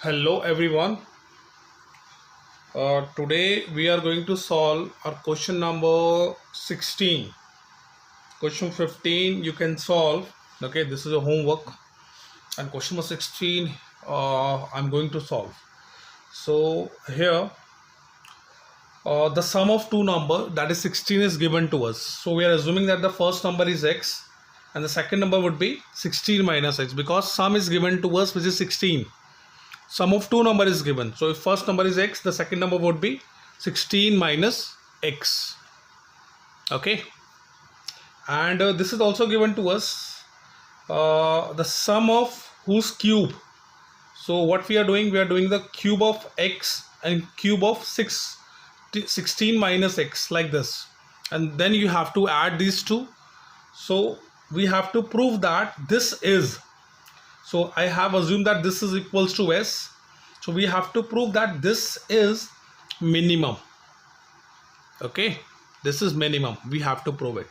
Hello everyone. Today we are going to solve our question number 16. Question 15 you can solve. Okay, this is a homework, and question number 16 I'm going to solve. So here the sum of two numbers, that is 16, is given to us. So we are assuming that the first number is x and the second number would be 16 minus x, because sum is given to us, which is 16. Sum of two number is given. So if first number is x, the second number would be 16 minus x. Okay. And this is also given to us the sum of whose cube. So what we are doing the cube of x and cube of 16 minus x, like this. And then you have to add these two. So we have to prove that this is. So I have assumed that this is equals to s. So we have to prove that this is minimum. Okay, this is minimum. We have to prove it.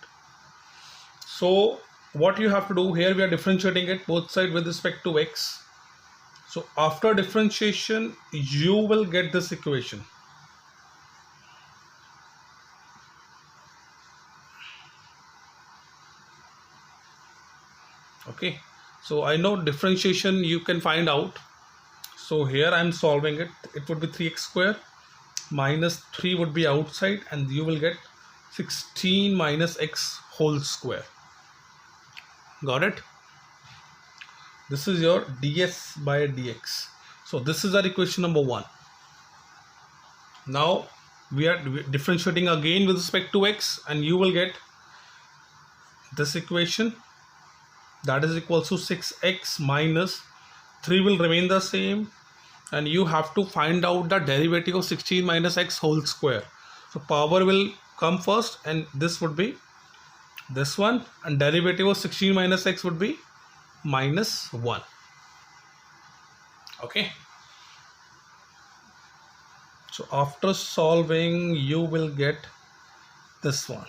So what you have to do here, we are differentiating it both sides with respect to x. So after differentiation, you will get this equation. Okay. So I know differentiation you can find out. So here I am solving it. It would be 3x square minus 3 would be outside, and you will get 16 minus x whole square. Got it? This is your ds by dx. So this is our equation number 1. Now we are differentiating again with respect to x, and you will get this equation, that is equals to 6x minus 3 will remain the same, and you have to find out the derivative of 16 minus x whole square. So power will come first, and this would be this one, and derivative of 16 minus x would be minus 1. Okay. So after solving, you will get this one,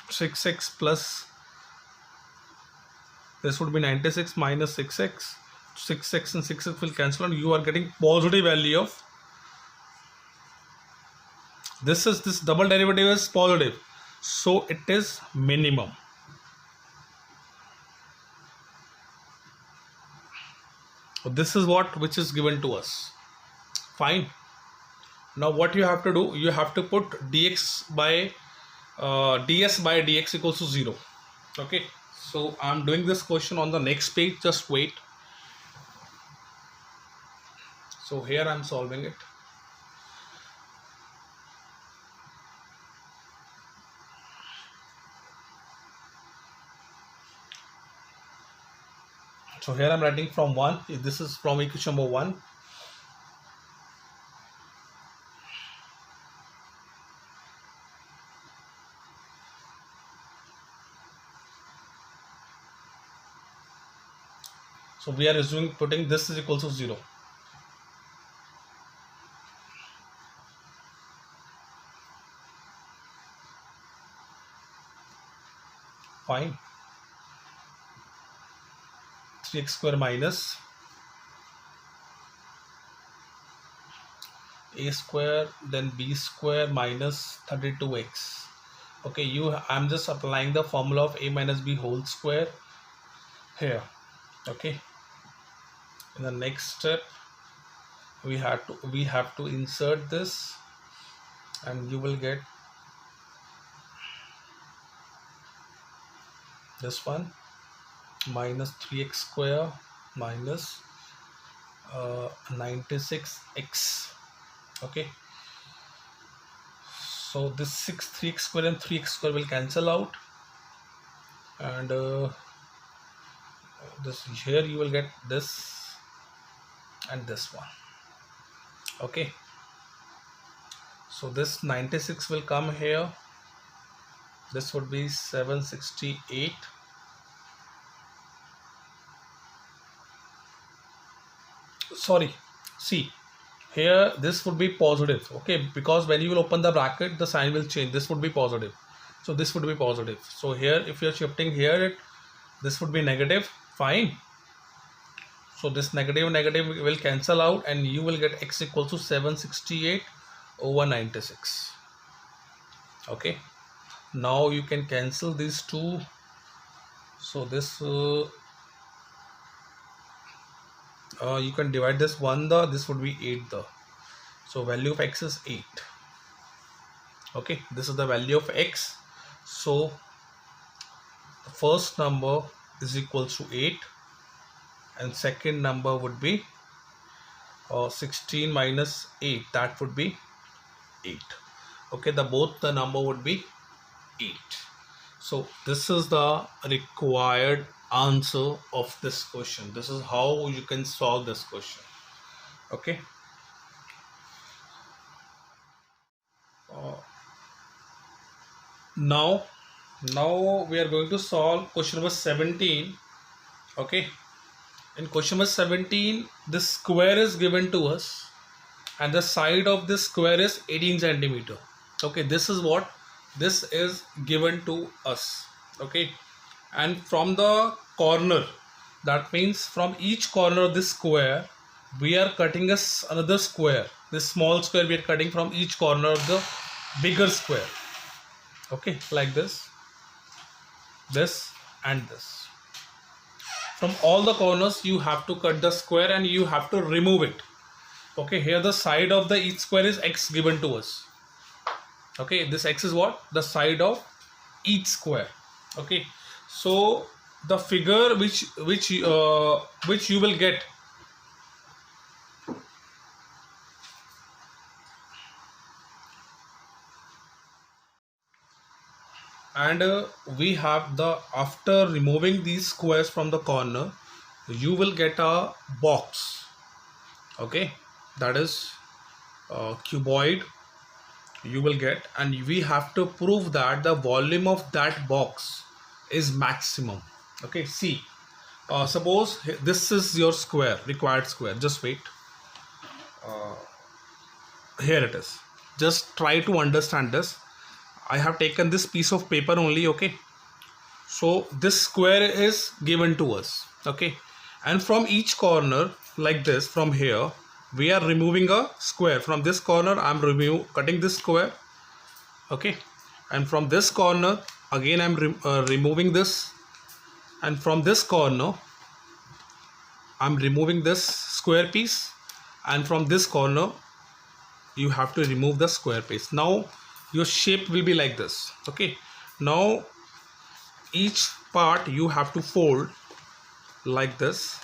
6x plus this would be 96 minus 6x. 6x and 6x will cancel, and you are getting positive value of this double derivative is positive, so it is minimum. So this is which is given to us. Fine. Now what you have to do, you have to put ds by dx equals to 0. Okay. So I'm doing this question on the next page, just wait. So here I'm solving it. So here I'm writing from 1. This is from equation number 1. So we are assuming putting this is equal to 0. Fine. 3x square minus a square, then b square minus 32x. Okay, I'm just applying the formula of a minus b whole square here. Okay. In the next step, we have to insert this, and you will get this one, minus 3x square minus 96x. Okay, so this 3x square and 3x square will cancel out, and this here you will get this and this one. Okay, so this 96 will come here. This would be 768. Sorry, see here this would be positive. Okay, because when you will open the bracket, the sign will change. This would be positive, so this would be positive. So here if you are shifting here, this would be negative. Fine. So this negative negative will cancel out and you will get x equals to 768 over 96. Okay, now you can cancel these two. So this you can divide this 1 the, this would be 8 the. So value of x is 8. Okay, this is the value of x. So the first number is equals to 8 and second number would be 16 minus 8, that would be 8. Okay, both the number would be 8. So this is the required answer of this question. This is how you can solve this question. Okay, now we are going to solve question number 17. Okay, in question number 17 this square is given to us and the side of this square is 18 centimeter. Okay, this is what this is given to us. Okay, and from the corner, that means from each corner of this square we are cutting another square. This small square we are cutting from each corner of the bigger square. Okay, like this and this. From all the corners you have to cut the square and you have to remove it. Okay, here the side of the each square is x given to us. Okay, this x is what? The side of each square. Okay, so the figure which you will get, and we have the, after removing these squares from the corner you will get a box. Okay, that is cuboid you will get, and we have to prove that the volume of that box is maximum. Okay, see, suppose this is your square, required square. Just wait, here it is. Just try to understand this. I have taken this piece of paper only. Okay, so this square is given to us. Okay, and from each corner like this, from here we are removing a square. From this corner I am cutting this square. Okay, and from this corner again I am removing this, and from this corner I am removing this square piece, and from this corner you have to remove the square piece. Now your shape will be like this. Okay, now each part you have to fold like this.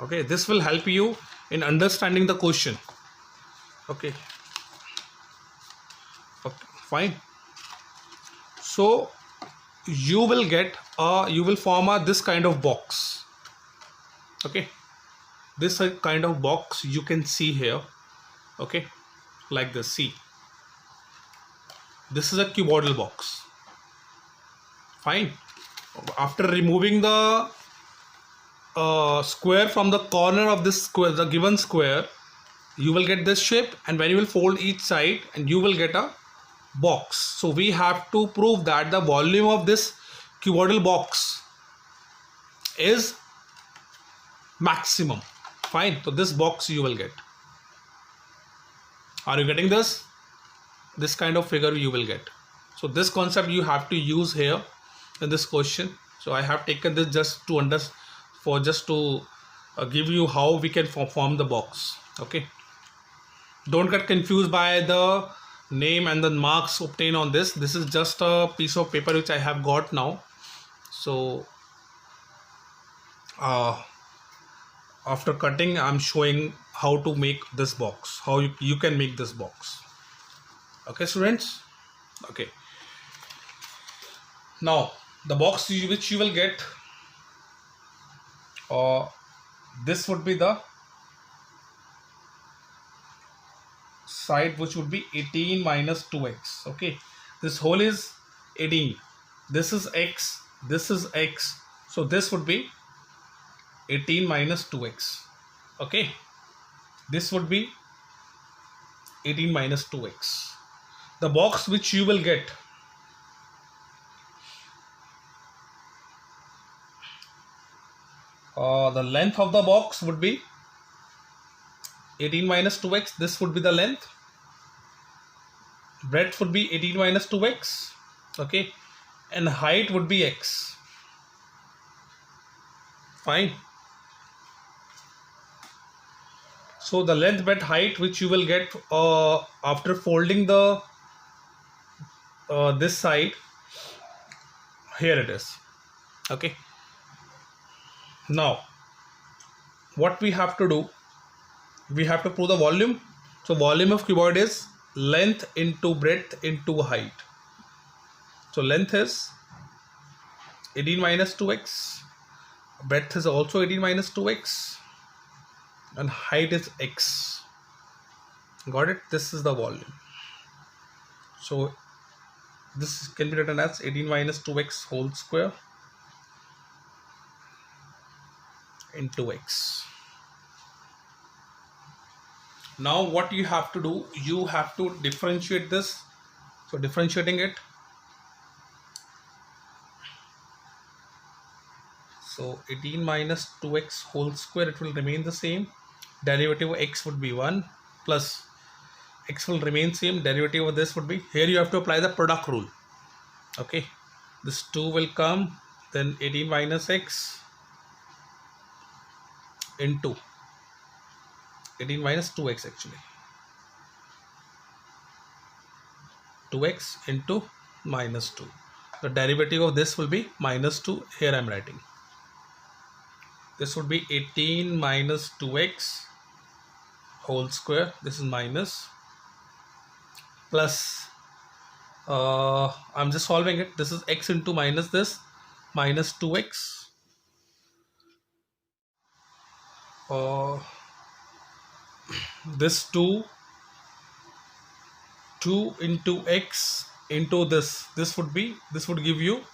Okay, this will help you in understanding the question. Okay, fine. So you will get you will form this kind of box. Okay, this kind of box you can see here. Okay, like this. See, this is a cuboidal box. Fine. After removing the square from the corner of this square, the given square, you will get this shape, and when you will fold each side and you will get a box. So we have to prove that the volume of this cuboidal box is maximum. Fine, so this box you will get. Are you getting this? This kind of figure you will get. So this concept you have to use here in this question. So I have taken this just to give you how we can form the box. Okay, don't get confused by the name and the marks obtained on this. This is just a piece of paper which I have got now. So after cutting I'm showing how to make this box, how you can make this box. Okay students. Okay, now the box which you will get, this would be the side which would be 18 minus 2x. Okay, this whole is 18, this is x, this is x, so this would be 18 minus 2x. Okay, this would be 18 minus 2x. The box which you will get, The length of the box would be 18 minus 2x. This would be the length. Breadth would be 18 minus 2x. Okay, and height would be x. Fine. So the length, breadth, height which you will get after folding the this side, here it is. Okay, now what we have to do, we have to prove the volume. So volume of cuboid is length into breadth into height. So length is 18 minus 2x, breadth is also 18 minus 2x, and height is x. Got it? This is the volume. So this can be written as 18 minus 2x whole square into x. Now what you have to do, you have to differentiate this. So differentiating it, so 18 minus 2x whole square, it will remain the same. Derivative of x would be 1 plus x will remain same. Derivative of this would be, here you have to apply the product rule. Okay, this 2 will come, then 18 minus x into 18 minus 2x, actually 2x into minus 2. The derivative of this will be minus 2. Here I am writing, this would be 18 minus 2x whole square, this is minus, plus I'm just solving it, this is x into minus this, minus 2x, this 2 into x into this would be, this would give you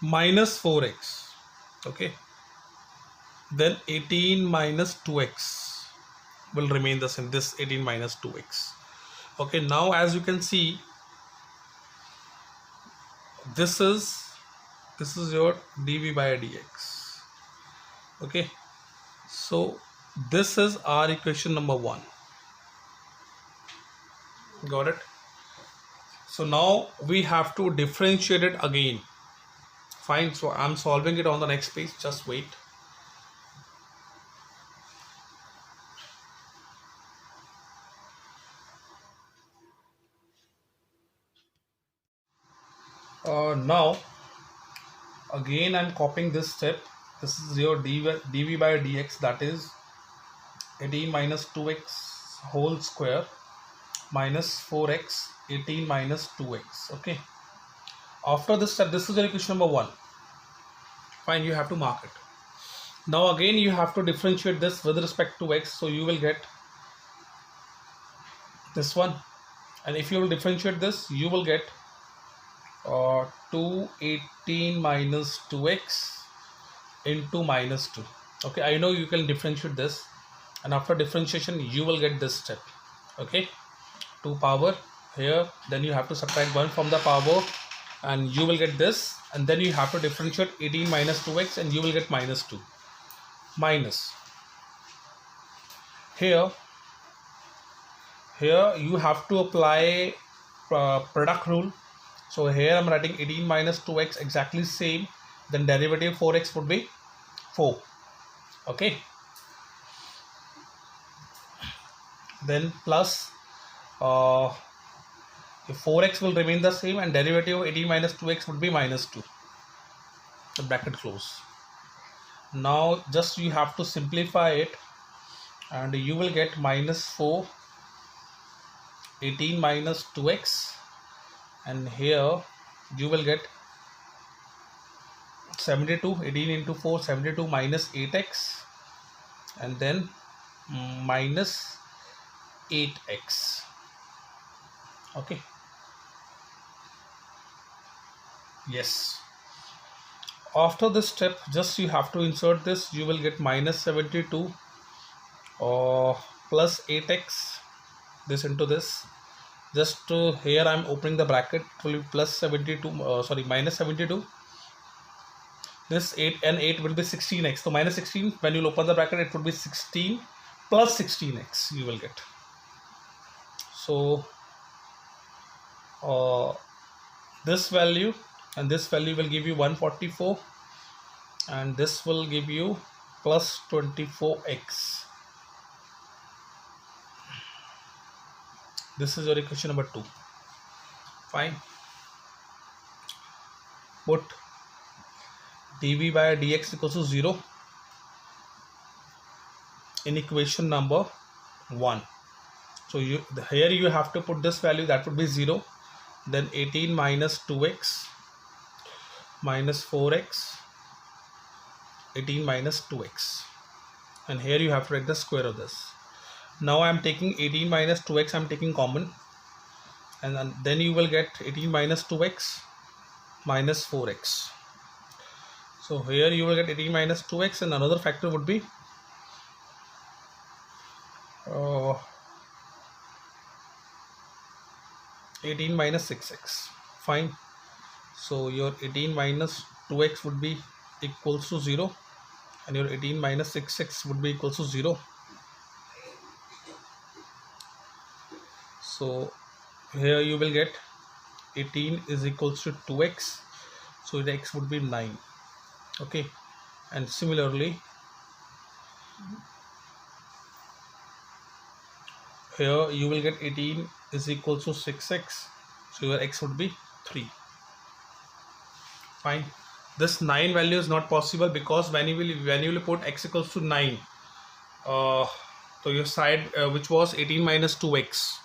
minus 4x. Okay, then 18 minus 2x will remain the same, this 18 minus 2x. Okay, now as you can see, this is your dv by dx. Okay, so this is our equation number 1. Got it? So now we have to differentiate it again. Fine, so I'm solving it on the next page, just wait. Now again I'm copying this step. This is your dv by dx, that is 18 minus 2x whole square minus 4x 18 minus 2x. Okay, after this step, this is your equation number 1. Fine, you have to mark it. Now again you have to differentiate this with respect to x, so you will get this one, and if you will differentiate this, you will get 218 minus 2x into minus 2. Okay, I know you can differentiate this, and after differentiation you will get this step. Okay, 2 power here, then you have to subtract 1 from the power and you will get this, and then you have to differentiate 18 minus 2x and you will get minus 2. Minus here you have to apply product rule. So here I'm writing 18 minus 2x exactly same, then derivative 4x would be 4. Okay, then plus 4x will remain the same, and derivative of 18 minus 2x would be minus 2. The bracket close. Now just you have to simplify it, and you will get minus 4 18 minus 2x, and here you will get 72, 18 into 4, 72 minus 8x, and then minus 8x. Okay, yes. After this step, just you have to insert this, you will get minus 72 plus 8x, this into this. Just here I am opening the bracket, it will be plus 72, sorry, minus 72. this 8 and 8 will be 16x. So minus 16, when you open the bracket, it would be 16 plus 16x you will get. So this value and this value will give you 144, and this will give you plus 24x. This is your equation number 2. Fine. Put dv by dx equals to 0 in equation number 1. So here you have to put this value, that would be 0. Then 18 minus 2x minus 4x, 18 minus 2x, and here you have to take the square of this. Now I am taking 18 minus 2x, I am taking common, and then you will get 18 minus 2x minus 4x. So here you will get 18 minus 2x, and another factor would be 18 minus 6x. Fine. So your 18 minus 2x would be equals to 0, and your 18 minus 6x would be equals to 0. So here you will get 18 is equals to 2x, so the x would be 9. Okay, and similarly here you will get 18 is equals to 6x, so your x would be 3. Fine. This 9 value is not possible because when you will put x equals to 9, so your side which was 18 minus 2x,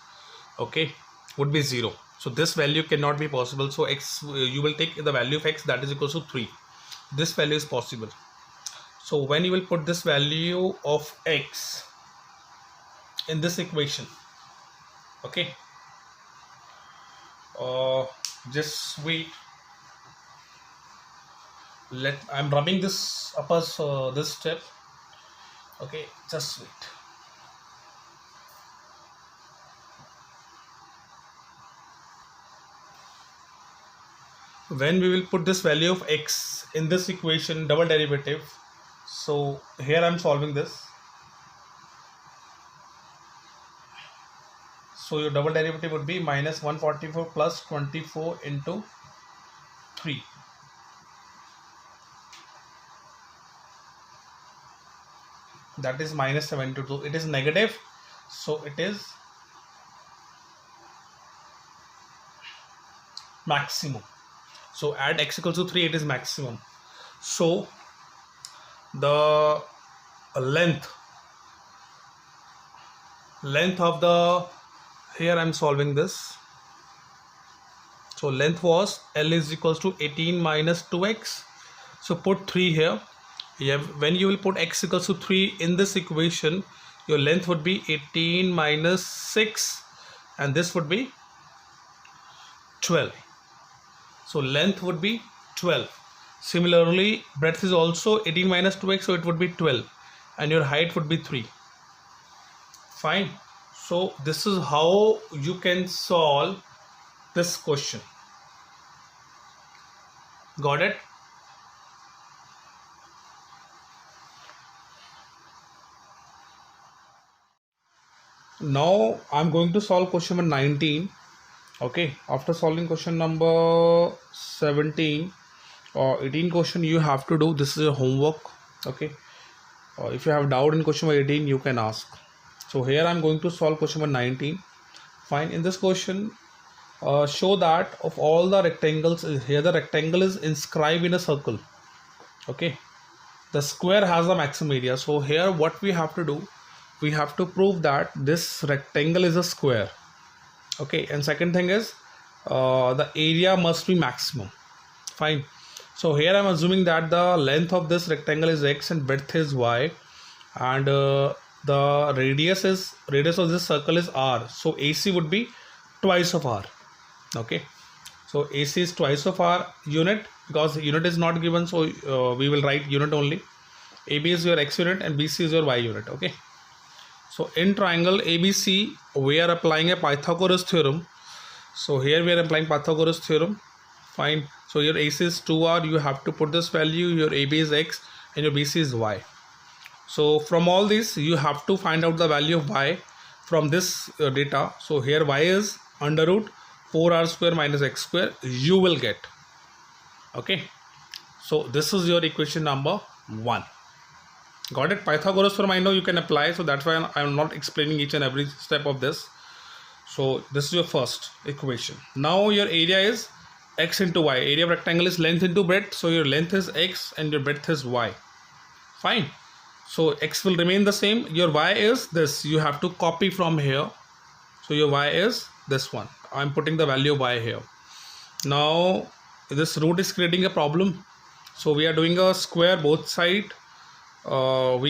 okay, would be 0. So this value cannot be possible. So x, you will take the value of x, that is equals to 3. This value is possible. So when you will put this value of x in this equation, okay, just wait. I'm rubbing this upper this step. Okay, just wait. When we will put this value of x in this equation, double derivative, so here I'm solving this. So your double derivative would be minus 144 plus 24 into 3. That is minus 72. It is negative, so it is maximum. So add x equals to 3, it is maximum. So the length of the, here I am solving this. So length was L is equals to 18 minus 2x. So put 3 here. When you will put x equals to 3 in this equation, your length would be 18 minus 6, and this would be 12. So length would be 12. Similarly, breadth is also 18 minus 2x, so it would be 12, and your height would be 3. Fine. So this is how you can solve this question. Got it? Now I'm going to solve question number 19. Okay, after solving question number 17 or 18 question, you have to do, this is a homework. Okay, if you have doubt in question number 18, you can ask. So here I'm going to solve question number 19. Fine. In this question, show that of all the rectangles, here the rectangle is inscribed in a circle. Okay, the square has a maximum area. So here what we have to do, we have to prove that this rectangle is a square. Okay, and second thing is the area must be maximum. Fine. So here I'm assuming that the length of this rectangle is x and breadth is y, and the radius of this circle is r. So AC would be twice of r. Okay, so AC is twice of r unit, because unit is not given, so we will write unit only. AB is your x unit and BC is your y unit. Okay, so in triangle ABC we are applying a Pythagoras theorem. So here we are applying Pythagoras theorem. Fine. So your AC is 2R, you have to put this value, your AB is X and your BC is Y. So from all this you have to find out the value of Y from this data. So here Y is under root 4R square minus X square you will get. Okay. So this is your equation number 1. Got it? Pythagoras from I know you can apply, so that's why I am not explaining each and every step of this. So this is your first equation. Now your area is X into Y. Area of rectangle is length into breadth. So your length is X and your breadth is Y. Fine. So X will remain the same. Your Y is this. You have to copy from here. So your Y is this one. I'm putting the value of Y here. Now this root is creating a problem. So we are doing a square both side. When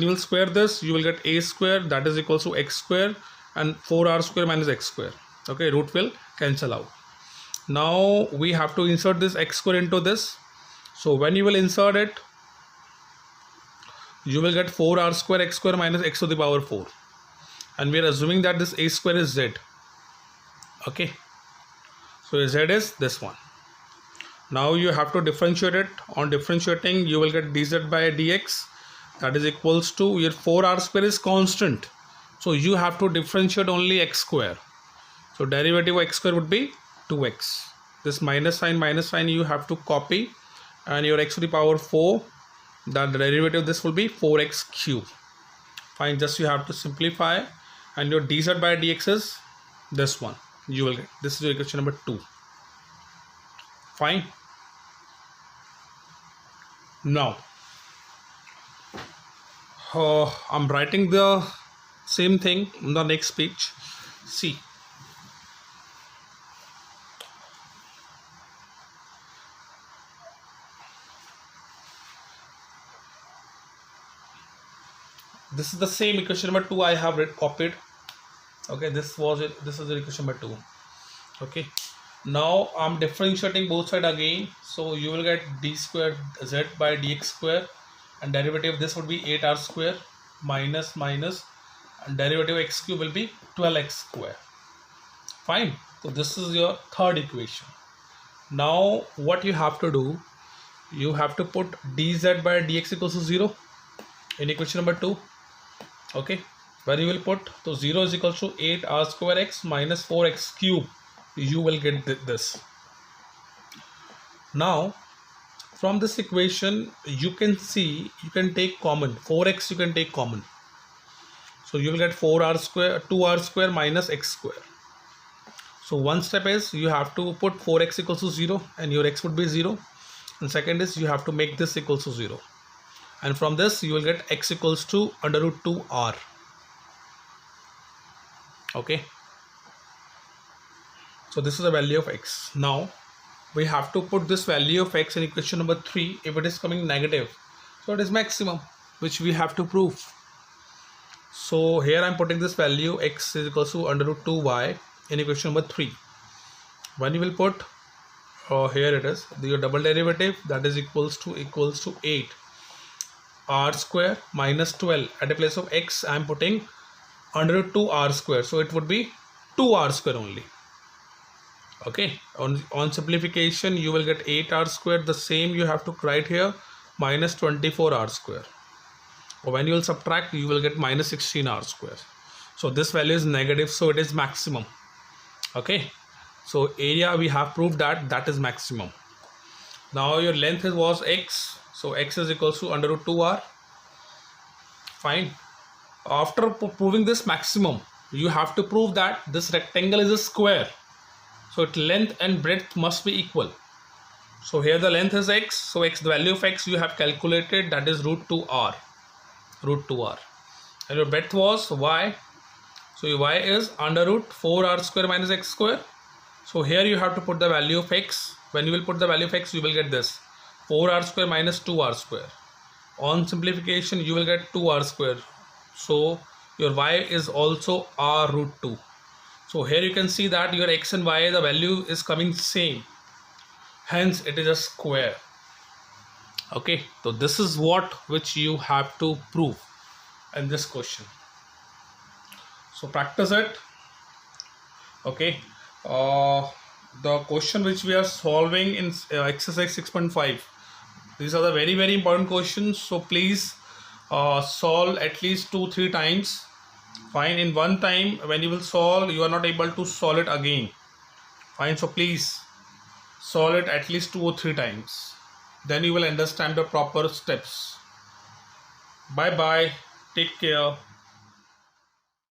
you will square this, you will get a square, that is equals to x square, and 4r square minus x square. Okay, root will cancel out. Now we have to insert this x square into this. So when you will insert it, you will get 4r square x square minus x to the power 4, and we are assuming that this a square is z. Okay, so z is this one. Now you have to differentiate it. On differentiating, you will get dz by dx, that is equals to your 4r square is constant, so you have to differentiate only x square. So derivative of x square would be 2x. This minus sign you have to copy, and your x to the power 4, that the derivative of this will be 4x cube. Fine, just you have to simplify, and your dz by dx is this one. You will get this is your equation number 2. Fine. Now I'm writing the same thing in the next page. See, this is the same equation number 2 I have copied. Okay, this was it. This is the equation number 2. Okay, now I'm differentiating both sides again, so you will get d square z by dx square, and derivative of this would be 8r square minus and derivative of x cube will be 12x square. Fine. So this is your third equation. Now what you have to do, you have to put dz by dx equals to 0 in equation number 2. Okay, where you will put, so 0 is equals to 8r square x minus 4x cube. You will get this. Now from this equation you can see, you can take common 4x, you can take common, so you will get 2r square minus x square. So one step is you have to put 4x equals to 0 and your x would be 0, and second is you have to make this equals to 0, and from this you will get x equals to under root 2r. Okay, so this is the value of x. Now we have to put this value of x in equation number 3. If it is coming negative, so it is maximum, which we have to prove. So here I am putting this value x is equals to under root 2y in equation number 3. When you will put here it is your double derivative, that is equals to 8 r square minus 12. At a place of x I am putting under root 2r square, so it would be 2r square only. Okay, on simplification you will get 8r square, the same you have to write here, minus 24r square, or when you will subtract you will get minus 16r square. So this value is negative, so it is maximum. Okay, so area we have proved that is maximum. Now your length was x, so x is equals to under root 2r. Fine. After proving this maximum, you have to prove that this rectangle is a square, so its length and breadth must be equal. So here the length is x, so x, the value of x you have calculated, that is root 2r, and your breadth was y, so your y is under root 4r square minus x square. So here you have to put the value of x. When you will put the value of x, you will get this 4r square minus 2r square. On simplification you will get 2r square, so your y is also r root 2. So here you can see that your x and y, the value is coming same, hence it is a square. Okay, so this is what which you have to prove in this question. So practice it. Okay, the question which we are solving in exercise 6.5. These are the very very important questions, so please solve at least 2-3 times. Fine, in one time when you will solve, you are not able to solve it again. Fine, so please solve it at least 2 or 3 times, then you will understand the proper steps. Bye bye, take care.